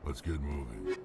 Let's get moving.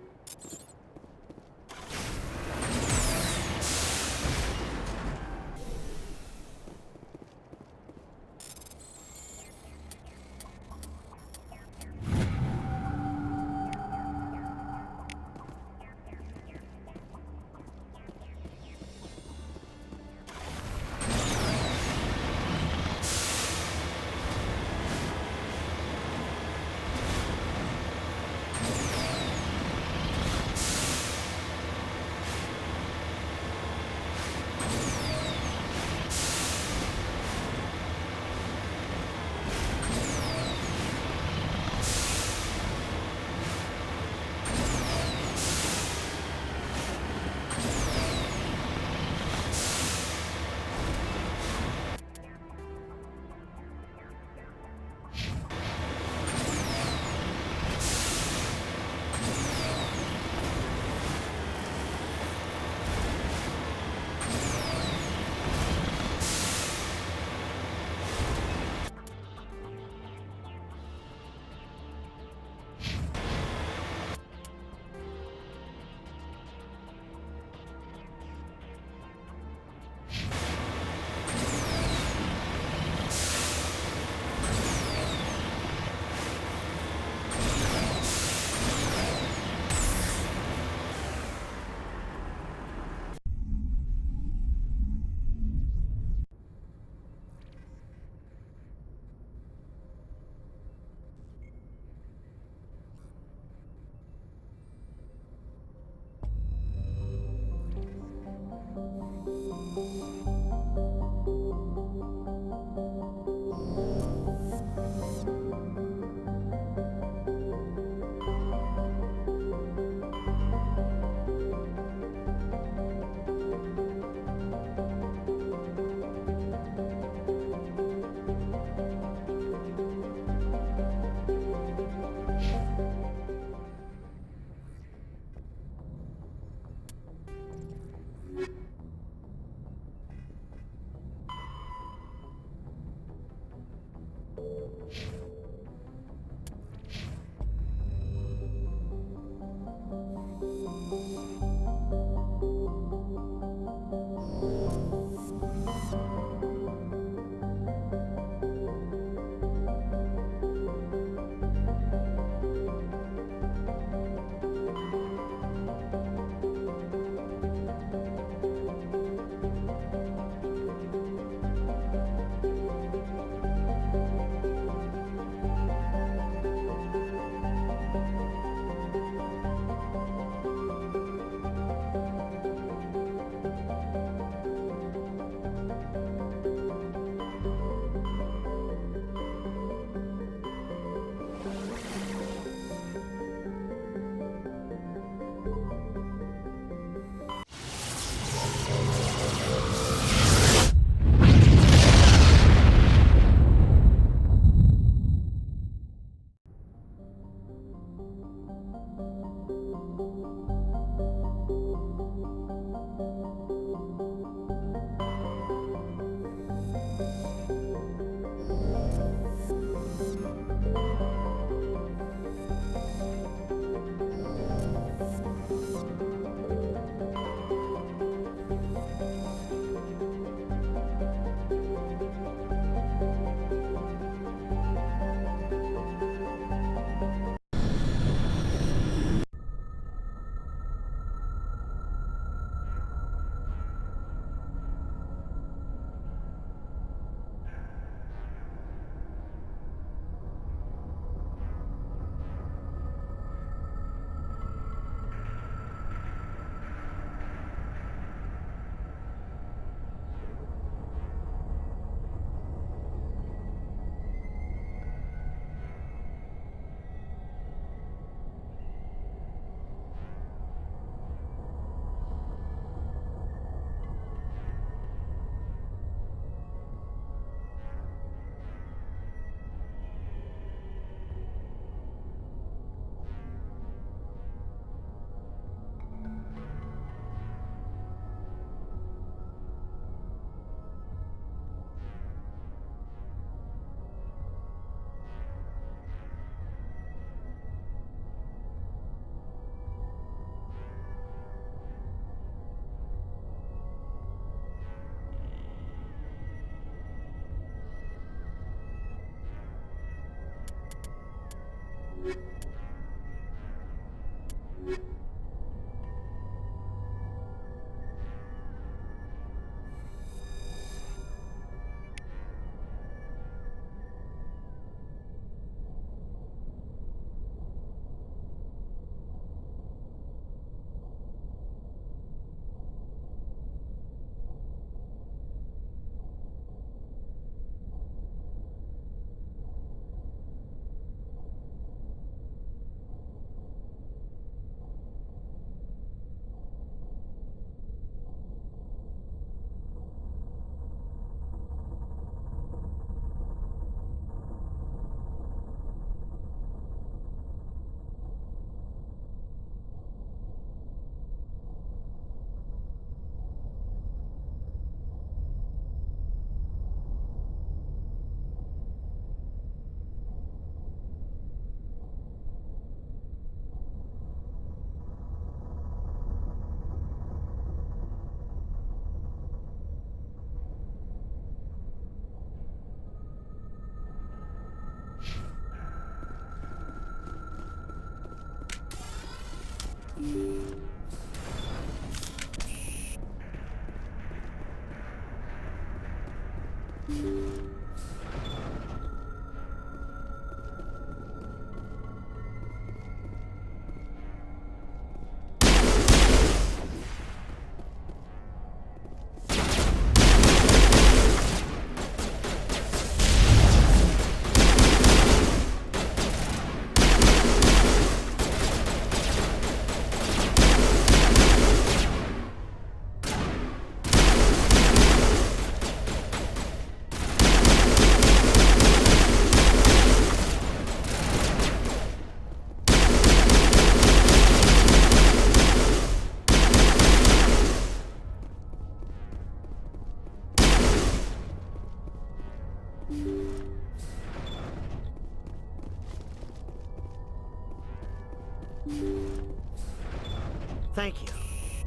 Thank you.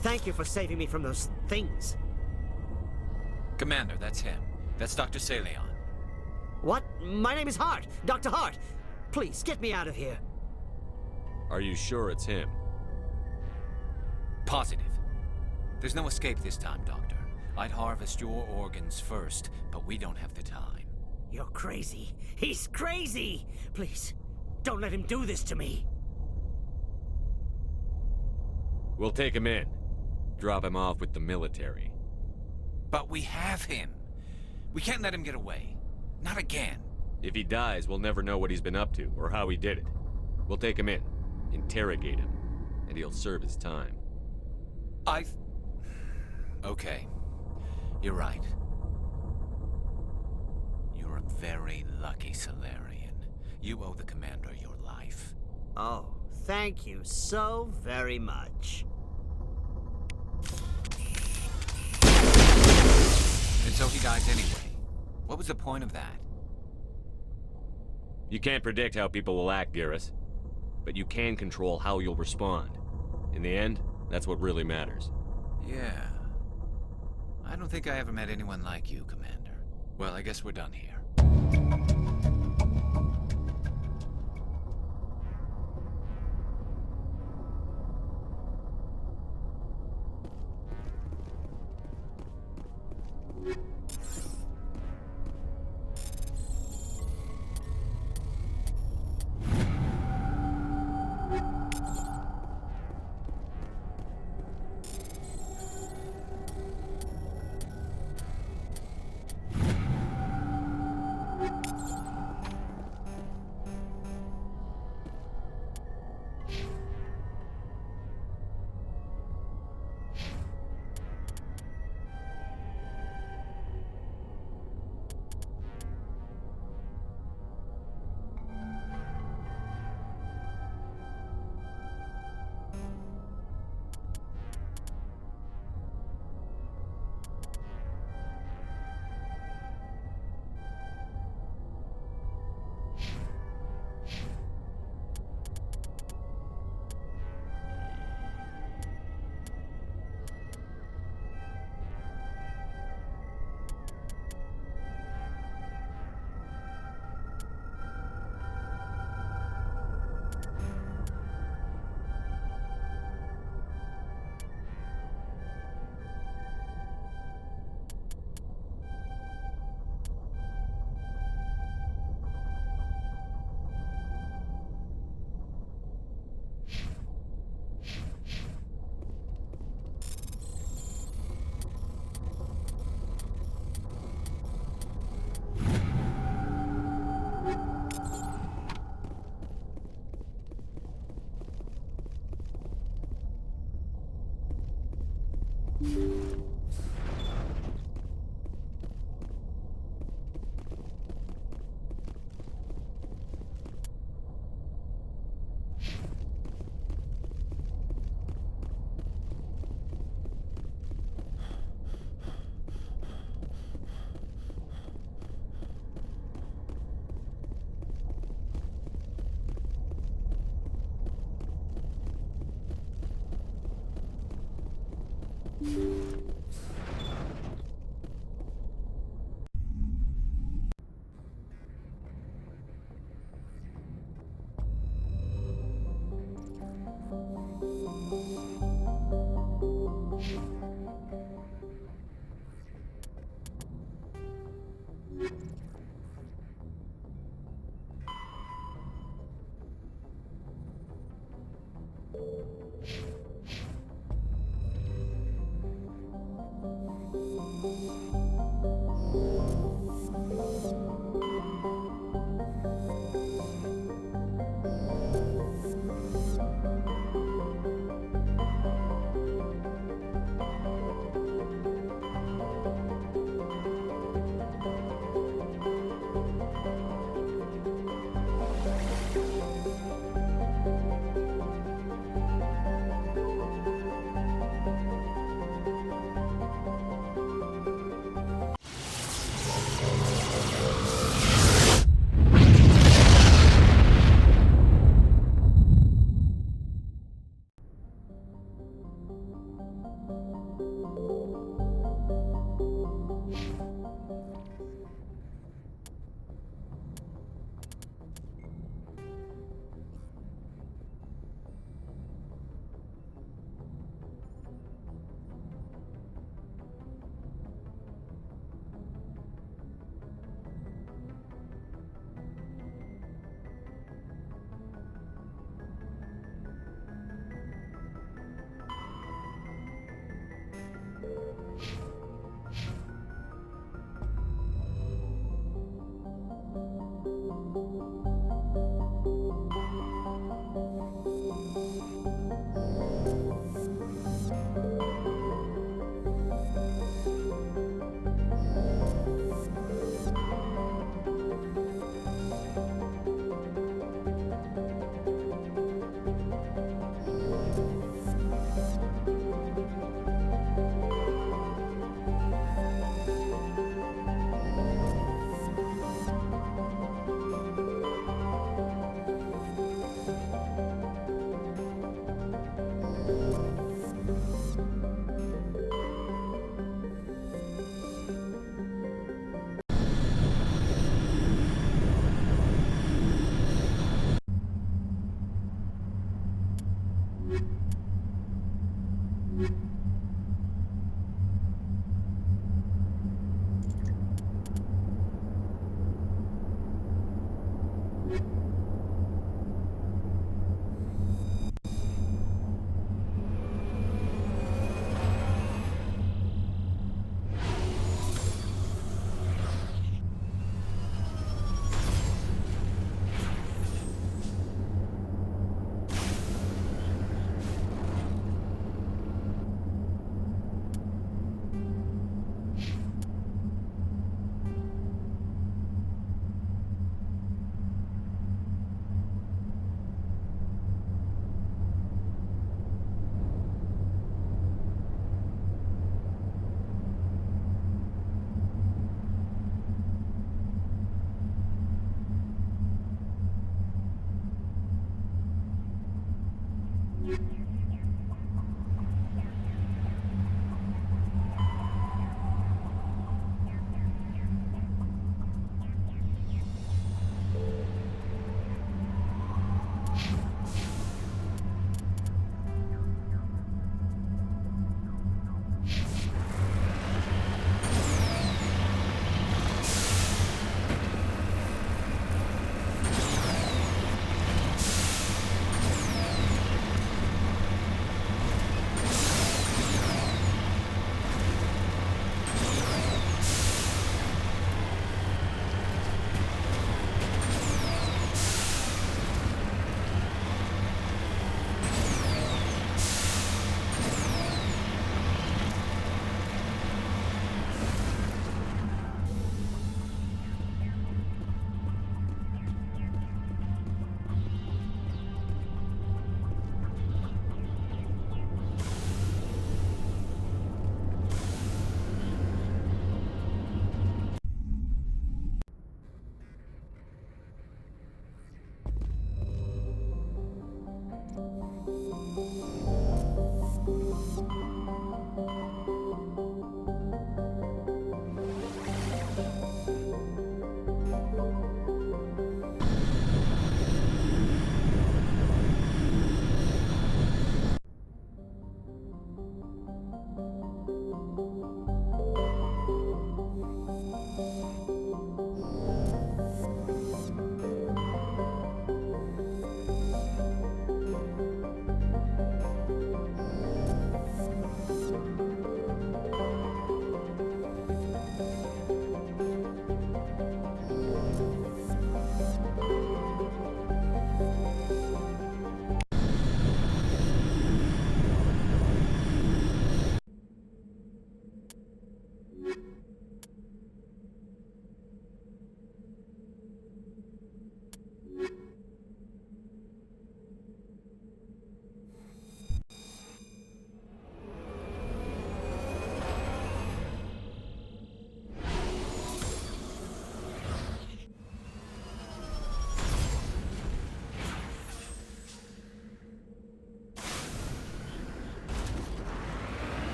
Thank you for saving me from those things. Commander, that's him. That's Dr. Saleon. What? My name is Hart. Dr. Hart. Please, get me out of here. Are you sure it's him? Positive. There's no escape this time, Doctor. I'd harvest your organs first, but we don't have the time. You're crazy. He's crazy! Please, don't let him do this to me. We'll take him in. Drop him off with the military. But we have him. We can't let him get away. Not again. If he dies, we'll never know what he's been up to, or how he did it. We'll take him in, interrogate him, and he'll serve his time. Okay. You're right. You're a very lucky Salarian. You owe the Commander your life. Oh, thank you so very much. And so he dies anyway. What was the point of that? You can't predict how people will act, Garrus. But you can control how you'll respond. In the end, that's what really matters. Yeah. I don't think I ever met anyone like you, Commander. Well, I guess we're done here.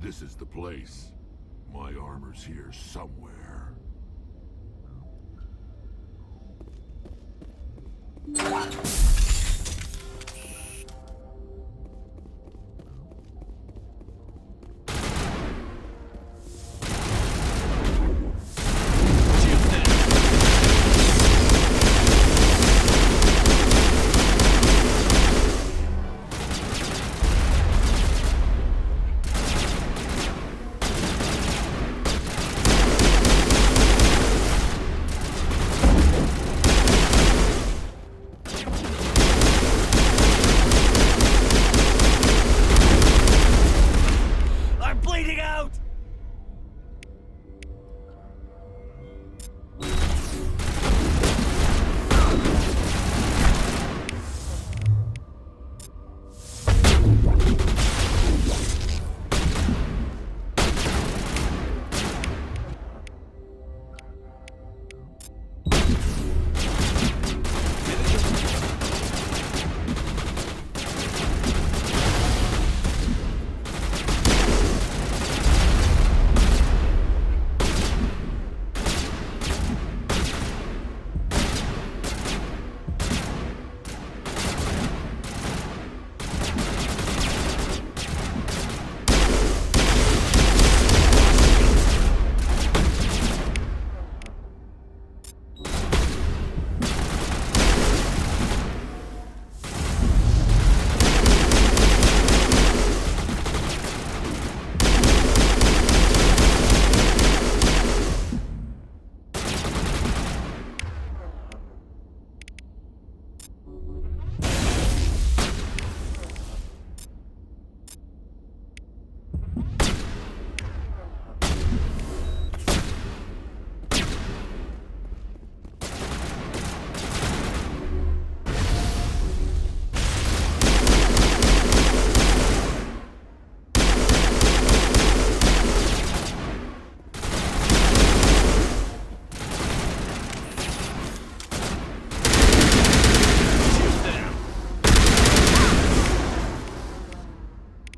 This is the place. My armor's here somewhere. I'm bleeding out!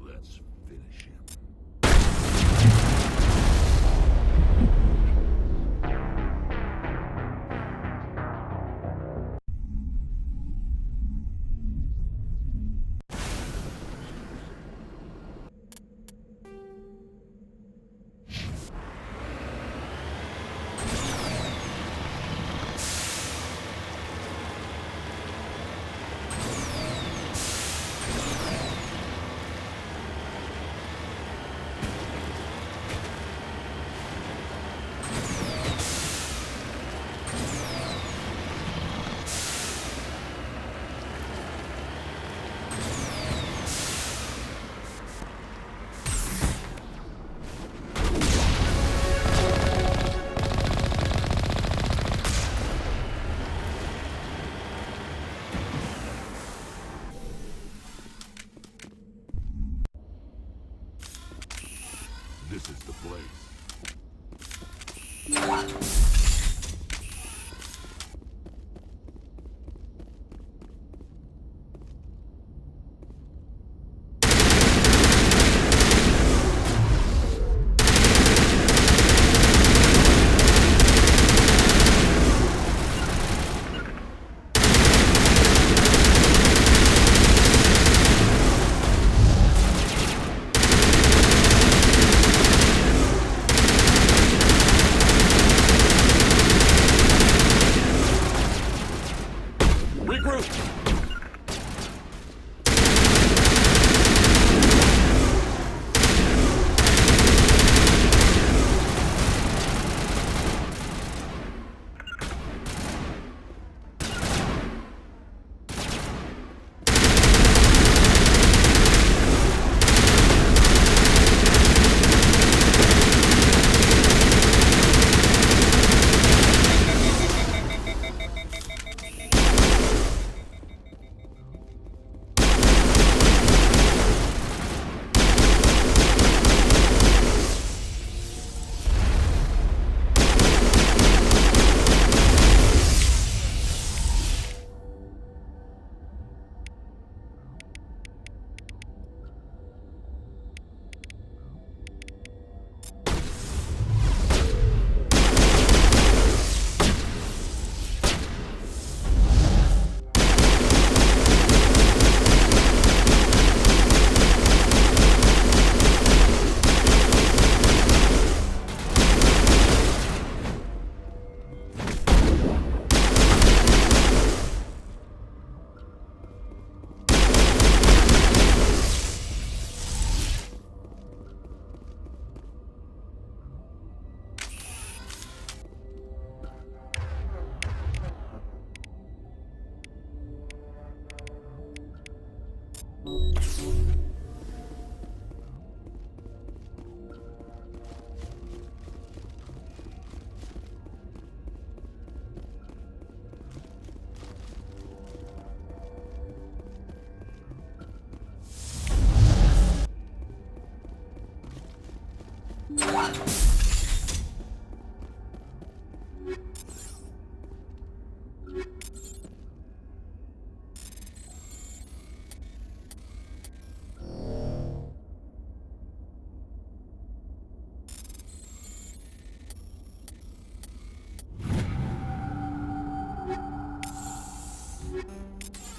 Let's finish him. This is the place.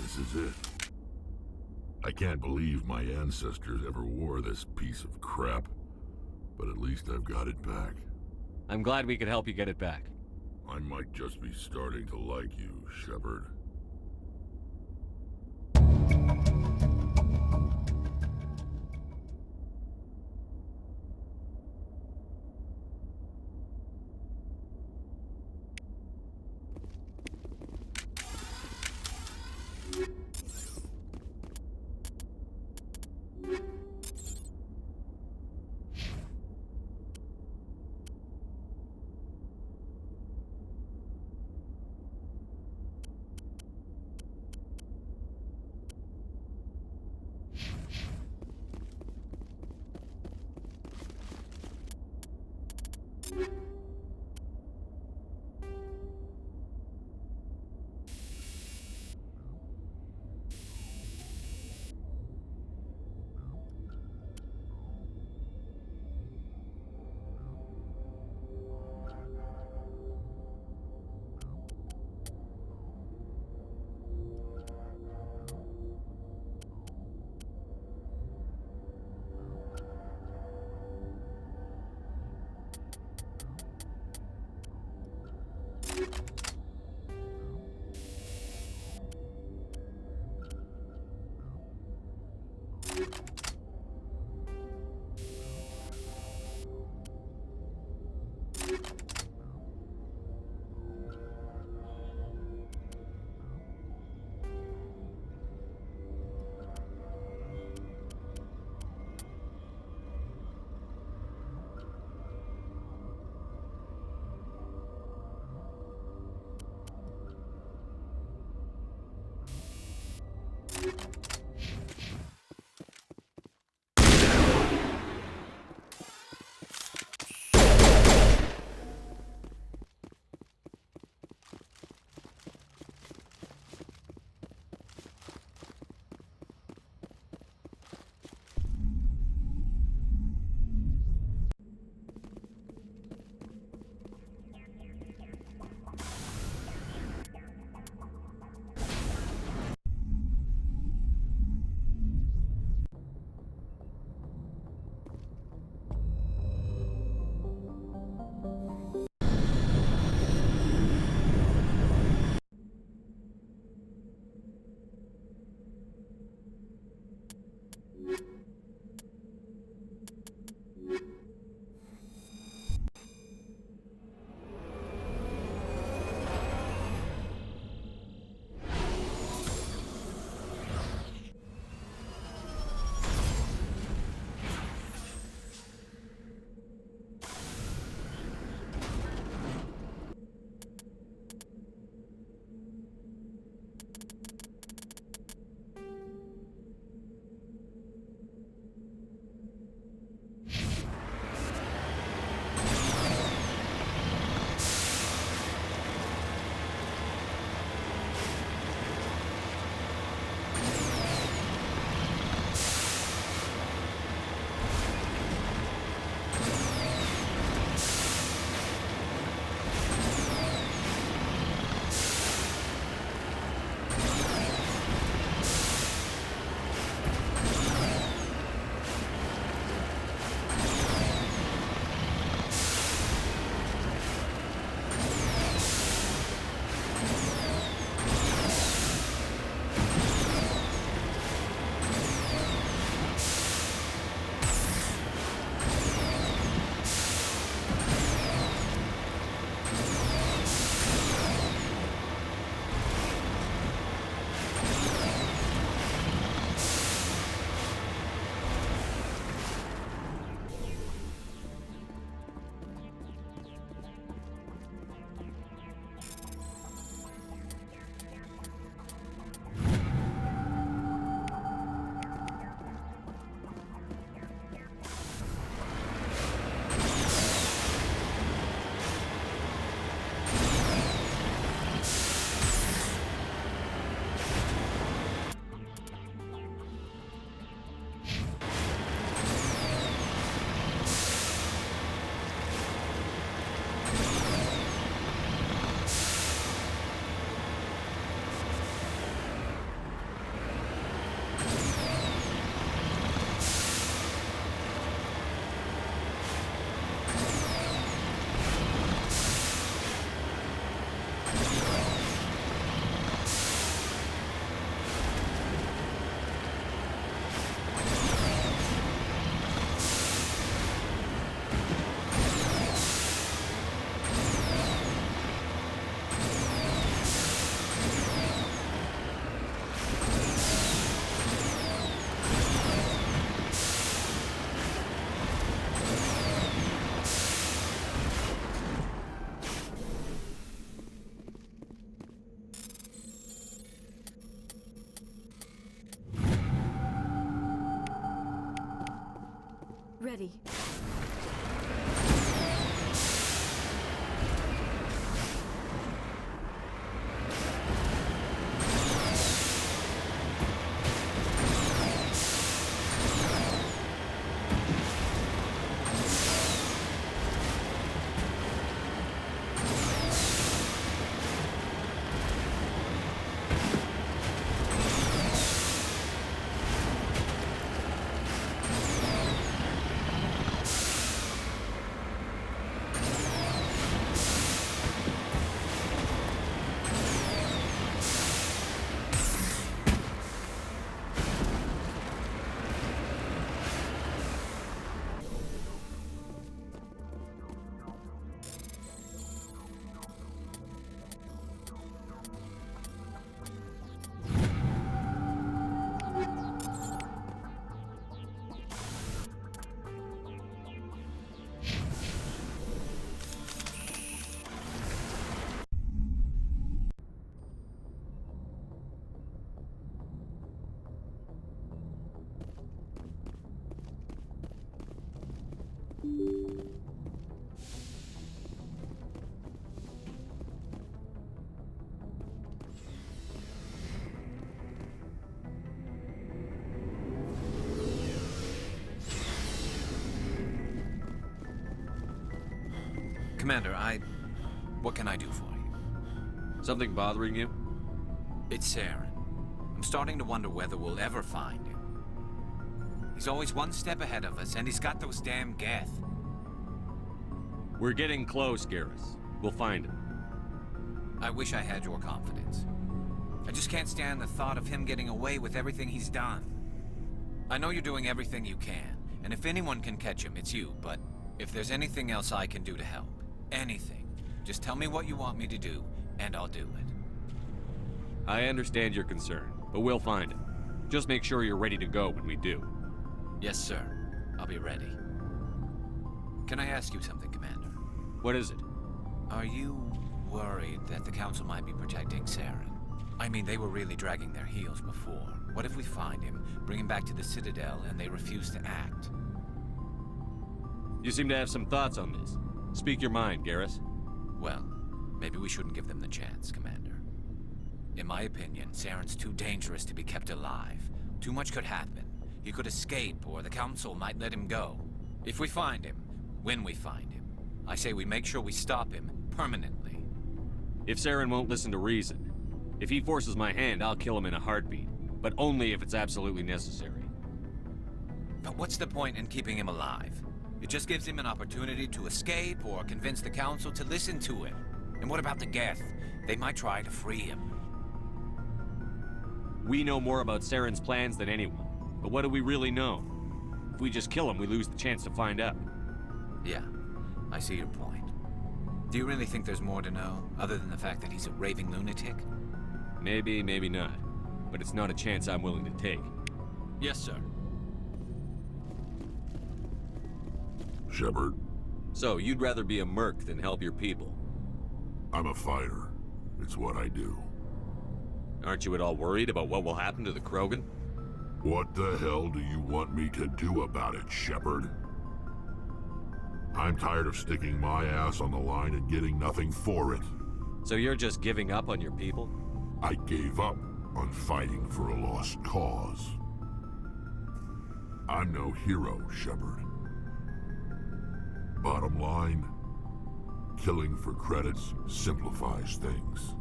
This is it. I can't believe my ancestors ever wore this piece of crap, but at least I've got it back. I'm glad we could help you get it back. I might just be starting to like you, Shepard. Ready. Commander, what can I do for you? Something bothering you? It's Saren. I'm starting to wonder whether we'll ever find him. He's always one step ahead of us, and he's got those damn Geth. We're getting close, Garrus. We'll find him. I wish I had your confidence. I just can't stand the thought of him getting away with everything he's done. I know you're doing everything you can, and if anyone can catch him, it's you, but if there's anything else I can do to help, anything, just tell me what you want me to do, and I'll do it. I understand your concern, but we'll find him. Just make sure you're ready to go when we do. Yes, sir. I'll be ready. Can I ask you something, Commander? What is it? Are you worried that the Council might be protecting Saren? I mean, they were really dragging their heels before. What if we find him, bring him back to the Citadel, and they refuse to act? You seem to have some thoughts on this. Speak your mind, Garrus. Well, maybe we shouldn't give them the chance, Commander. In my opinion, Saren's too dangerous to be kept alive. Too much could happen. He could escape, or the Council might let him go. If we find him, when we find him, I say we make sure we stop him permanently. If Saren won't listen to reason, if he forces my hand, I'll kill him in a heartbeat. But only if it's absolutely necessary. But what's the point in keeping him alive? It just gives him an opportunity to escape or convince the Council to listen to him. And what about the Geth? They might try to free him. We know more about Saren's plans than anyone. But what do we really know? If we just kill him, we lose the chance to find out. Yeah, I see your point. Do you really think there's more to know, other than the fact that he's a raving lunatic? Maybe, maybe not. But it's not a chance I'm willing to take. Yes, sir. Shepard, So, you'd rather be a merc than help your people? I'm a fighter. It's what I do. Aren't you at all worried about what will happen to the Krogan? What the hell do you want me to do about it, Shepard? I'm tired of sticking my ass on the line and getting nothing for it. So you're just giving up on your people? I gave up on fighting for a lost cause. I'm no hero, Shepard. Bottom line, killing for credits simplifies things.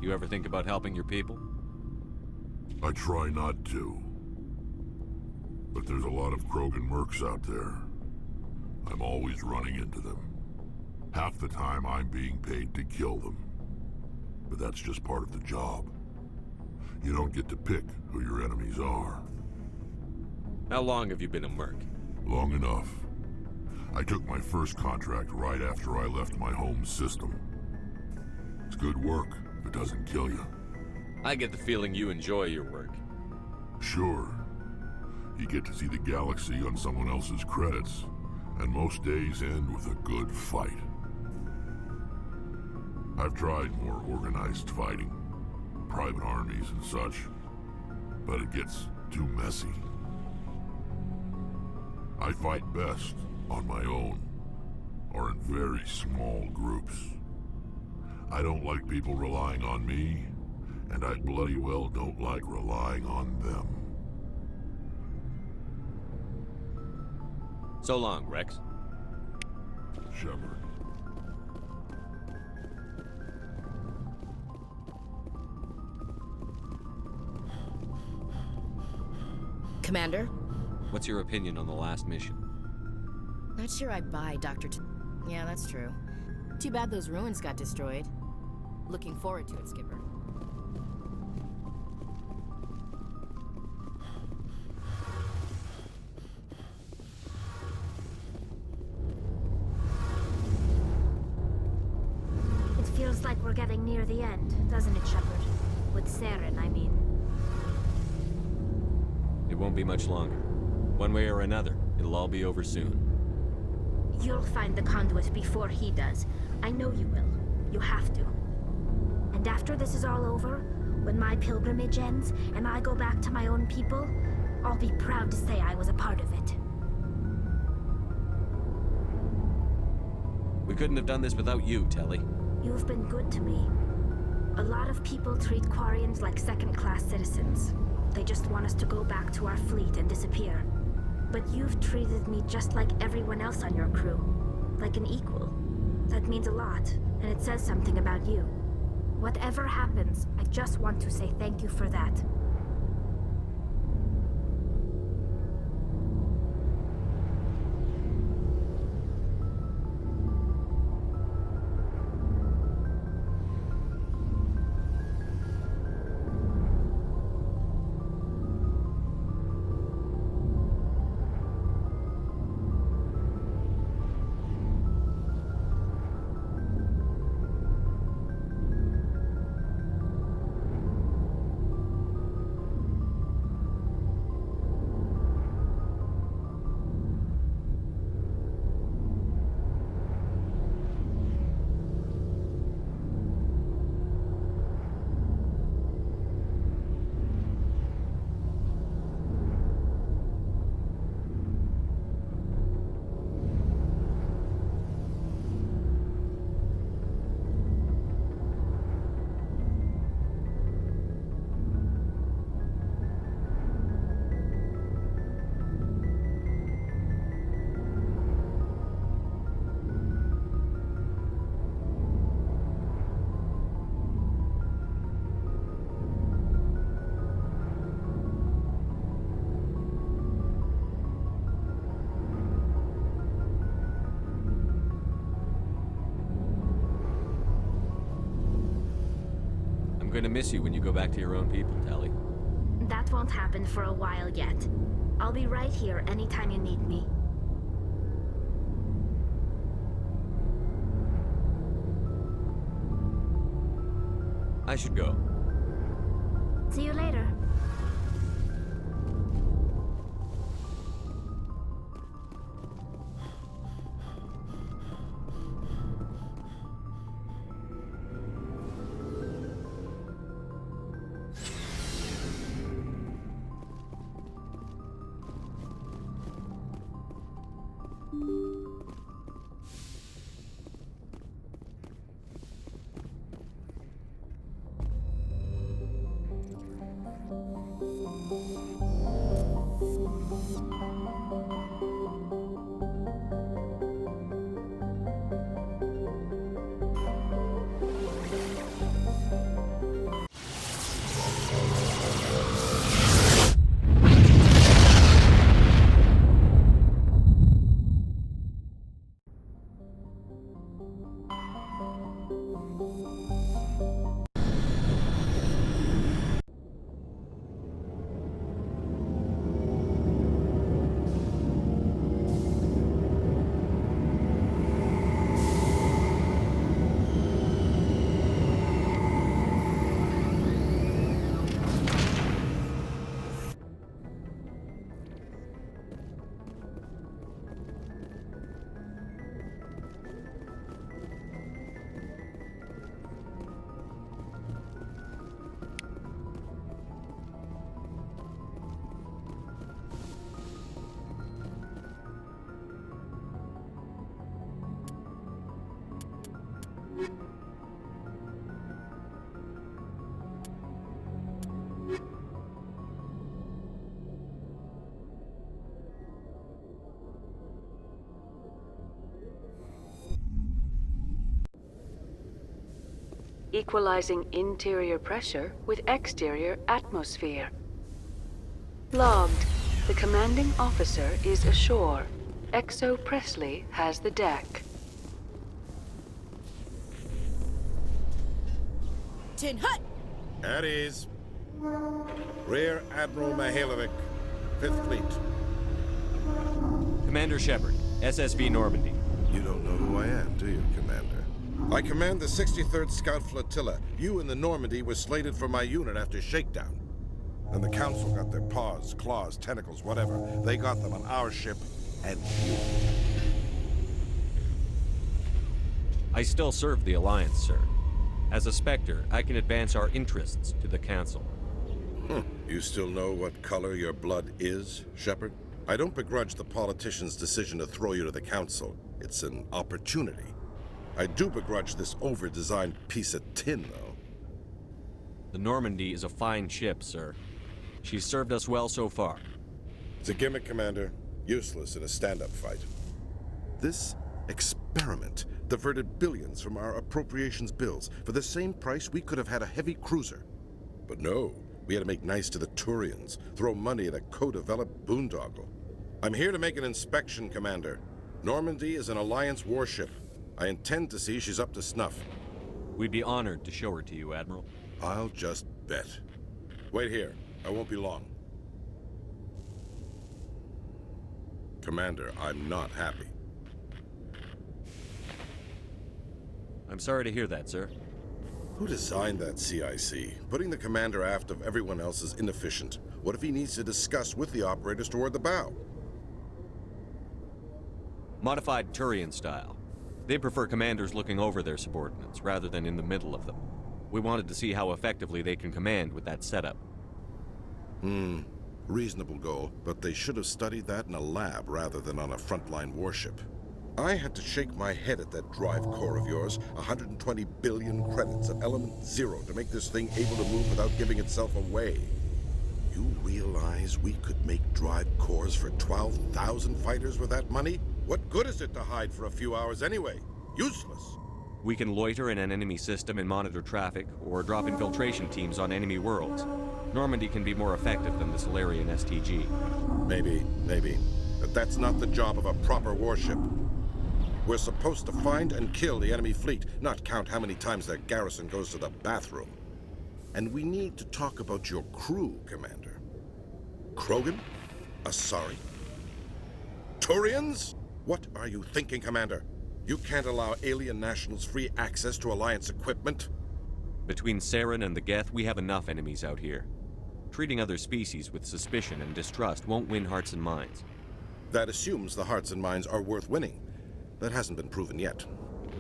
You ever think about helping your people? I try not to. But there's a lot of Krogan mercs out there. I'm always running into them. Half the time I'm being paid to kill them. But that's just part of the job. You don't get to pick who your enemies are. How long have you been a merc? Long enough. I took my first contract right after I left my home system. It's good work if it doesn't kill you. I get the feeling you enjoy your work. Sure. You get to see the galaxy on someone else's credits, and most days end with a good fight. I've tried more organized fighting, private armies and such, but it gets too messy. I fight best on my own, or in very small groups. I don't like people relying on me, and I bloody well don't like relying on them. So long, Rex. Shepard. Commander? What's your opinion on the last mission? Not sure I buy Dr. Yeah, that's true. Too bad those ruins got destroyed. Looking forward to it, Skipper. It feels like we're getting near the end, doesn't it, Shepard? With Saren, I mean. It won't be much longer. One way or another, it'll all be over soon. You'll find the conduit before he does. I know you will. You have to. And after this is all over, when my pilgrimage ends and I go back to my own people, I'll be proud to say I was a part of it. We couldn't have done this without you, Telly. You've been good to me. A lot of people treat Quarians like second-class citizens. They just want us to go back to our fleet and disappear. But you've treated me just like everyone else on your crew. Like an equal. That means a lot, and it says something about you. Whatever happens, I just want to say thank you for that. I'm gonna miss you when you go back to your own people, Telly. That won't happen for a while yet. I'll be right here anytime you need me. I should go. See you later. Equalizing interior pressure with exterior atmosphere. Logged. The commanding officer is ashore. Exo Presley has the deck. Tin Hut! At ease. Rear Admiral Mihailovic, 5th Fleet. Commander Shepard, SSV Normandy. You don't know who I am, do you, Commander? I command the 63rd Scout Flotilla. You and the Normandy were slated for my unit after shakedown. And the Council got their paws, claws, tentacles, whatever. They got them on our ship, and you. I still serve the Alliance, sir. As a Spectre, I can advance our interests to the Council. You still know what color your blood is, Shepard? I don't begrudge the politician's decision to throw you to the Council. It's an opportunity. I do begrudge this over-designed piece of tin, though. The Normandy is a fine ship, sir. She's served us well so far. It's a gimmick, Commander. Useless in a stand-up fight. This experiment diverted billions from our appropriations bills. For the same price, we could have had a heavy cruiser. But no, we had to make nice to the Turians, throw money at a co-developed boondoggle. I'm here to make an inspection, Commander. Normandy is an Alliance warship. I intend to see she's up to snuff. We'd be honored to show her to you, Admiral. I'll just bet. Wait here. I won't be long. Commander, I'm not happy. I'm sorry to hear that, sir. Who designed that CIC? Putting the commander aft of everyone else is inefficient. What if he needs to discuss with the operators toward the bow? Modified Turian style. They prefer commanders looking over their subordinates, rather than in the middle of them. We wanted to see how effectively they can command with that setup. Reasonable goal, but they should have studied that in a lab rather than on a frontline warship. I had to shake my head at that drive core of yours. 120 billion credits at element 0 to make this thing able to move without giving itself away. You realize we could make drive cores for 12,000 fighters with that money? What good is it to hide for a few hours anyway? Useless. We can loiter in an enemy system and monitor traffic, or drop infiltration teams on enemy worlds. Normandy can be more effective than the Solarian STG. Maybe. But that's not the job of a proper warship. We're supposed to find and kill the enemy fleet, not count how many times their garrison goes to the bathroom. And we need to talk about your crew, Commander. Krogan? Asari? Turians? What are you thinking, Commander? You can't allow alien nationals free access to Alliance equipment? Between Saren and the Geth, we have enough enemies out here. Treating other species with suspicion and distrust won't win hearts and minds. That assumes the hearts and minds are worth winning. That hasn't been proven yet.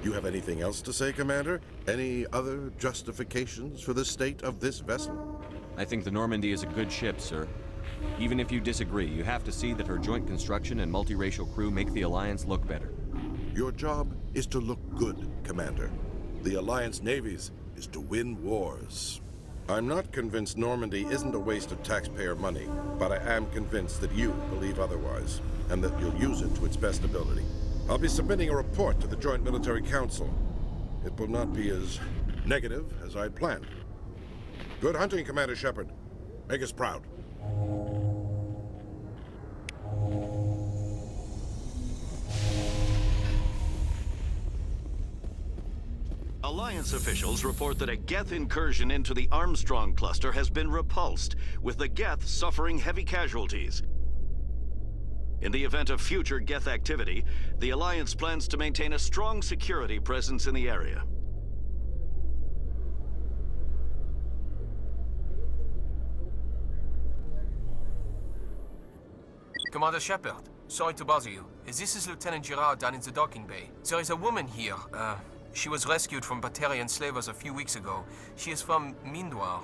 You have anything else to say, Commander? Any other justifications for the state of this vessel? I think the Normandy is a good ship, sir. Even if you disagree, you have to see that her joint construction and multiracial crew make the Alliance look better. Your job is to look good, Commander. The Alliance navies is to win wars. I'm not convinced Normandy isn't a waste of taxpayer money, but I am convinced that you believe otherwise, and that you'll use it to its best ability. I'll be submitting a report to the Joint Military Council. It will not be as negative as I'd planned. Good hunting, Commander Shepard. Make us proud. Alliance officials report that a Geth incursion into the Armstrong cluster has been repulsed, with the Geth suffering heavy casualties. In the event of future Geth activity, the Alliance plans to maintain a strong security presence in the area. Commander Shepard, sorry to bother you. This is Lieutenant Girard down in the docking bay. There is a woman here. She was rescued from Batarian slavers a few weeks ago. She is from Mindwar.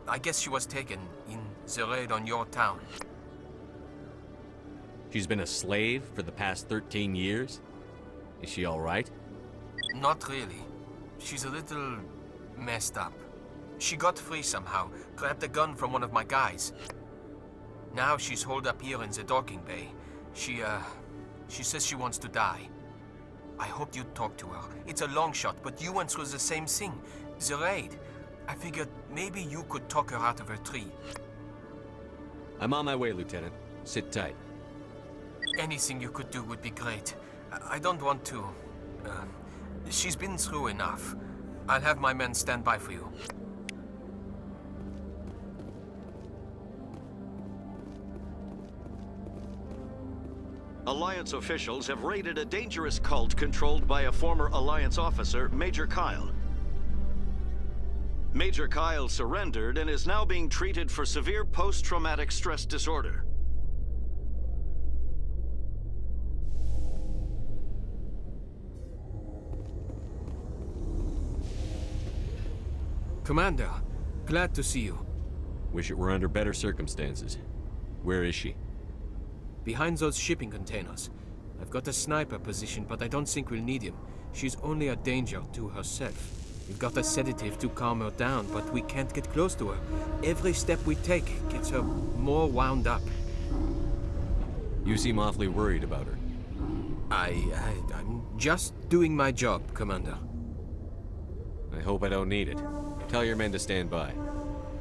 I guess she was taken in the raid on your town. She's been a slave for the past 13 years? Is she all right? Not really. she's a little messed up. She got free somehow, grabbed a gun from one of my guys. Now she's holed up here in the docking bay. She says she wants to die. I hoped you'd talk to her. It's a long shot, but you went through the same thing. The raid. I figured maybe you could talk her out of her tree. I'm on my way, Lieutenant. Sit tight. Anything you could do would be great. I don't want to... she's been through enough. I'll have my men stand by for you. Alliance officials have raided a dangerous cult controlled by a former Alliance officer, Major Kyle. Major Kyle surrendered and is now being treated for severe post-traumatic stress disorder. Commander, glad to see you. Wish it were under better circumstances. Where is she? Behind those shipping containers. I've got a sniper position, but I don't think we'll need him. She's only a danger to herself. We've got a sedative to calm her down, but we can't get close to her. Every step we take gets her more wound up. You seem awfully worried about her. I'm just doing my job, Commander. I hope I don't need it. Tell your men to stand by.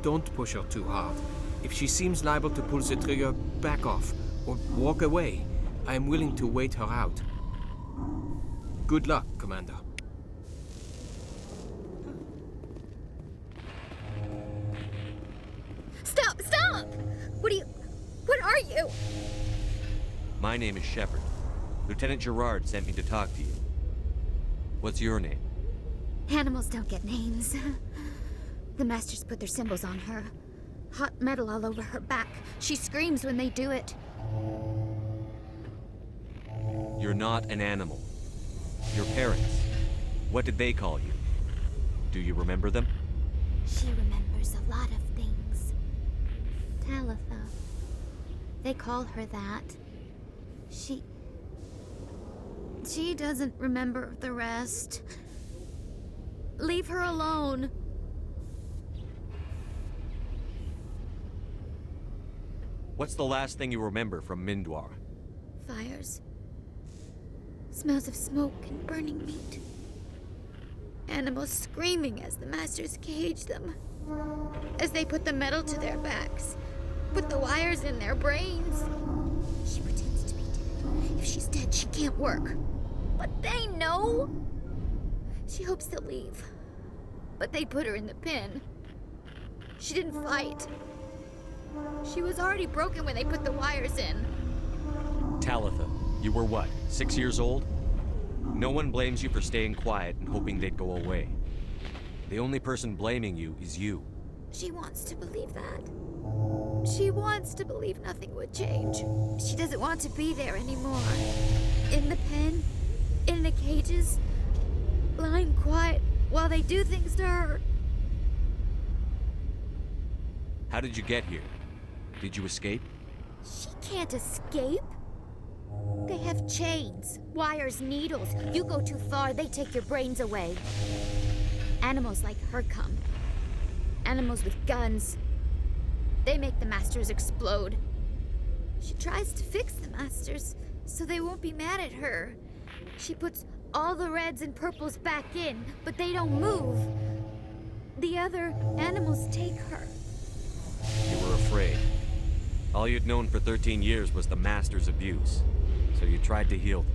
Don't push her too hard. If she seems liable to pull the trigger, back off, or walk away. I am willing to wait her out. Good luck, Commander. Stop! Stop! What are you? My name is Shepard. Lieutenant Gerard sent me to talk to you. What's your name? Animals don't get names. The Masters put their symbols on her. Hot metal all over her back. She screams when they do it. You're not an animal. Your parents. What did they call you? Do you remember them? She remembers a lot of things. Talitha. They call her that. She doesn't remember the rest. Leave her alone. What's the last thing you remember from Mindwar? Fires. Smells of smoke and burning meat. Animals screaming as the Masters cage them. As they put the metal to their backs. Put the wires in their brains. She pretends to be dead. If she's dead, she can't work. But they know. She hopes to leave. But they put her in the pen. She didn't fight. She was already broken when they put the wires in. Talitha, you were what, 6 years old? No one blames you for staying quiet and hoping they'd go away. The only person blaming you is you. She wants to believe that. She wants to believe nothing would change. She doesn't want to be there anymore. In the pen, in the cages, lying quiet while they do things to her. How did you get here? Did you escape? She can't escape. They have chains, wires, needles. You go too far, they take your brains away. Animals like her come. Animals with guns. They make the Masters explode. She tries to fix the Masters so they won't be mad at her. She puts all the reds and purples back in, but they don't move. The other animals take her. You were afraid. All you'd known for 13 years was the Master's abuse, so you tried to heal them.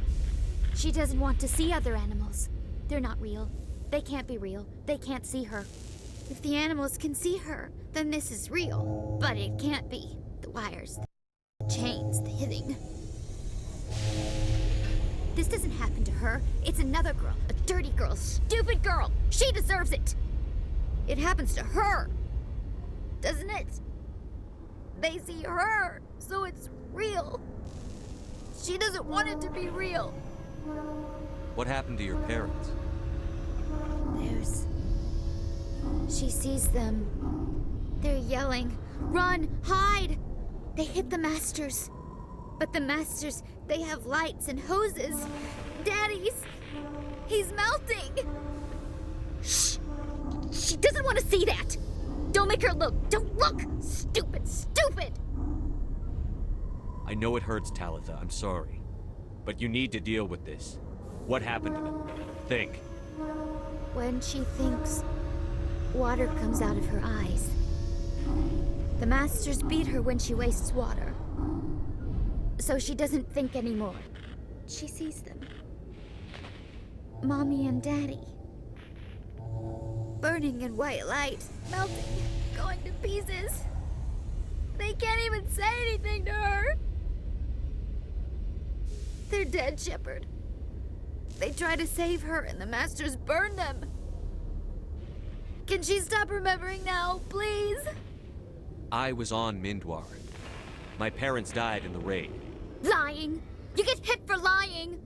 She doesn't want to see other animals. They're not real. They can't be real. They can't see her. If the animals can see her, then this is real. But it can't be. The wires, the chains, the hitting. This doesn't happen to her. It's another girl. A dirty girl. Stupid girl. She deserves it. It happens to her. Doesn't it? They see her, so it's real. She doesn't want it to be real. What happened to your parents? She sees them. They're yelling, "Run! Hide!" They hit the Masters. But the Masters, they have lights and hoses. Daddy's... he's melting! She doesn't want to see that! Don't make her look! Don't look! Stupid, stupid! I know it hurts, Talitha. I'm sorry. But you need to deal with this. What happened to them? Think. When she thinks, water comes out of her eyes. The Masters beat her when she wastes water. So she doesn't think anymore. She sees them. Mommy and Daddy. Burning in white light, melting, going to pieces. They can't even say anything to her. They're dead, Shepard. They try to save her and the Masters burn them. Can she stop remembering now, please? I was on Mindwar. My parents died in the raid. Lying! You get hit for lying!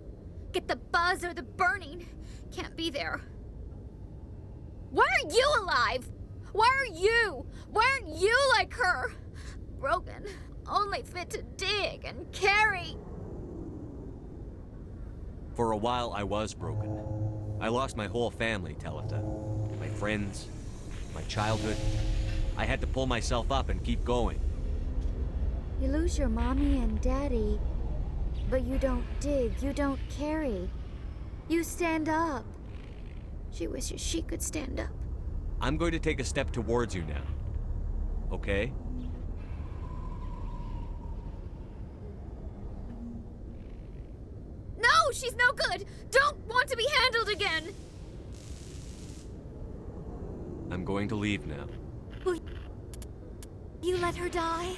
Get the buzz or the burning. Can't be there. Why are you alive? Why are you? Why aren't you like her? Broken, only fit to dig and carry. For a while, I was broken. I lost my whole family, Talitha. My friends, my childhood. I had to pull myself up and keep going. You lose your mommy and daddy, but you don't dig, you don't carry. You stand up. She wishes she could stand up. I'm going to take a step towards you now. Okay? No, she's no good! Don't want to be handled again! I'm going to leave now. Will you let her die?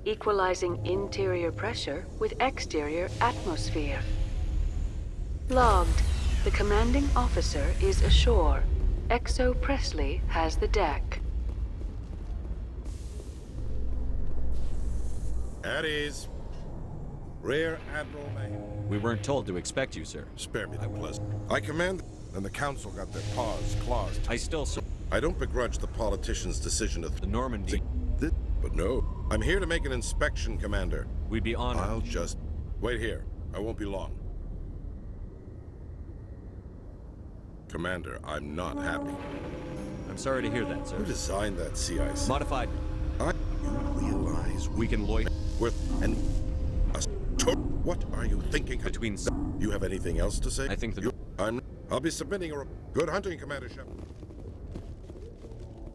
Equalizing interior pressure with exterior atmosphere. Logged. The commanding officer is ashore. XO Presley has the deck. At ease. Rear Admiral Maine. We weren't told to expect you, sir. Spare me the pleasure. I command, and the Council got their paws, claws. I still... I don't begrudge the politician's decision of The Normandy... But no, I'm here to make an inspection, Commander. We'd be honored. I'll just... Wait here. I won't be long. Commander, I'm not happy. I'm sorry to hear that, sir. Who designed that CIC? Modified. You realize We can loiter and what are you thinking? between... You have anything else to say? I think the... I'll be submitting a... Good hunting, Commander Shepard.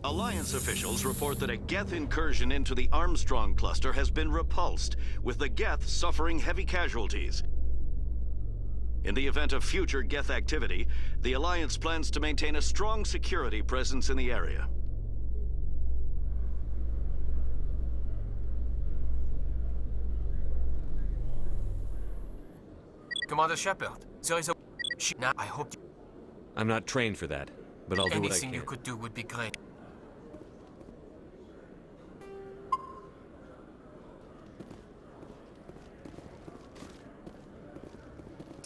Alliance officials report that a Geth incursion into the Armstrong cluster has been repulsed, with the Geth suffering heavy casualties. In the event of future Geth activity, the Alliance plans to maintain a strong security presence in the area. Commander Shepard, there is a... Now, I hope... I'm not trained for that, but I'll do what I Anything can. you could do would be great.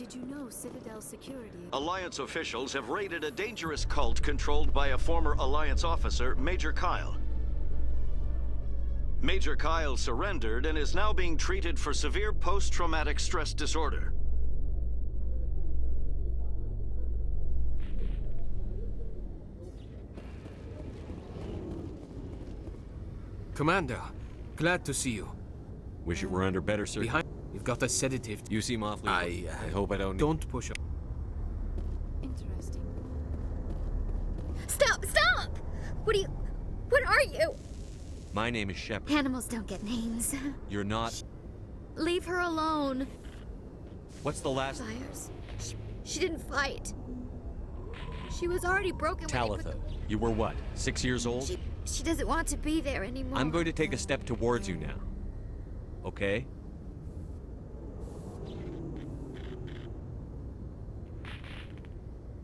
Did you know Citadel security? Alliance officials have raided a dangerous cult controlled by a former Alliance officer, Major Kyle. Major Kyle surrendered and is now being treated for severe post-traumatic stress disorder. Commander, glad to see you. Wish it were under better Behind, you've got a sedative. You seem awfully... I hope I don't... Don't push up. Interesting. Stop! Stop! What are you? My name is Shepard. Animals don't get names. You're not... Leave her alone. What's the last... Fires. She didn't fight. She was already broken when Talitha, you were what, 6 years old? She doesn't want to be there anymore. I'm going to take a step towards you now. Okay?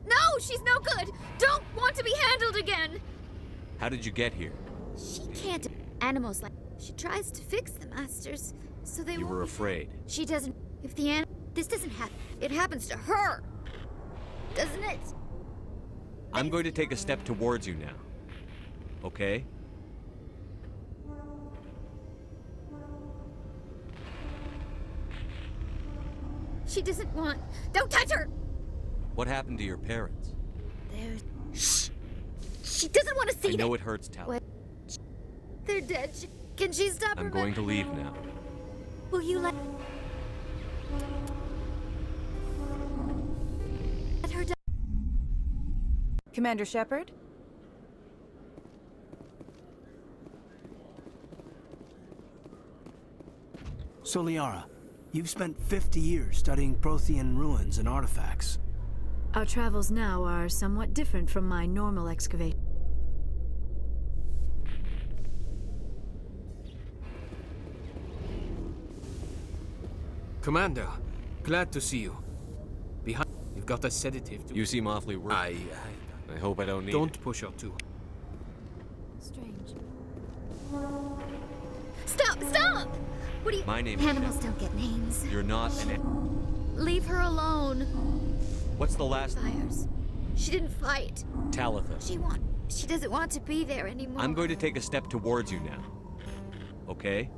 No, she's no good. Don't want to be handled again. How did you get here? She can't. Animals like. She tries to fix the masters, so they. You were afraid. She doesn't. If the this doesn't happen, it happens to her, doesn't it? I'm going to take a step towards you now. Okay? She doesn't want. Don't touch her. What happened to your parents? Shh. She doesn't want to see. I know it hurts, Talitha. They're dead. Can she stop? I'm going to leave now. Will you let her die? Commander Shepard? So, Liara, you've spent 50 years studying Prothean ruins and artifacts. Our travels now are somewhat different from my normal excavation. Commander, glad to see you. Behind, you've got a sedative. You seem awfully worried. I hope I don't need Don't it. push her too. Strange. Stop! Stop! What do you? My name is Animals Shepard. don't get names. You're not an... Leave her alone. What's the last... Fires. She didn't fight. Talitha. She doesn't want to be there anymore. I'm going to take a step towards you now. Okay?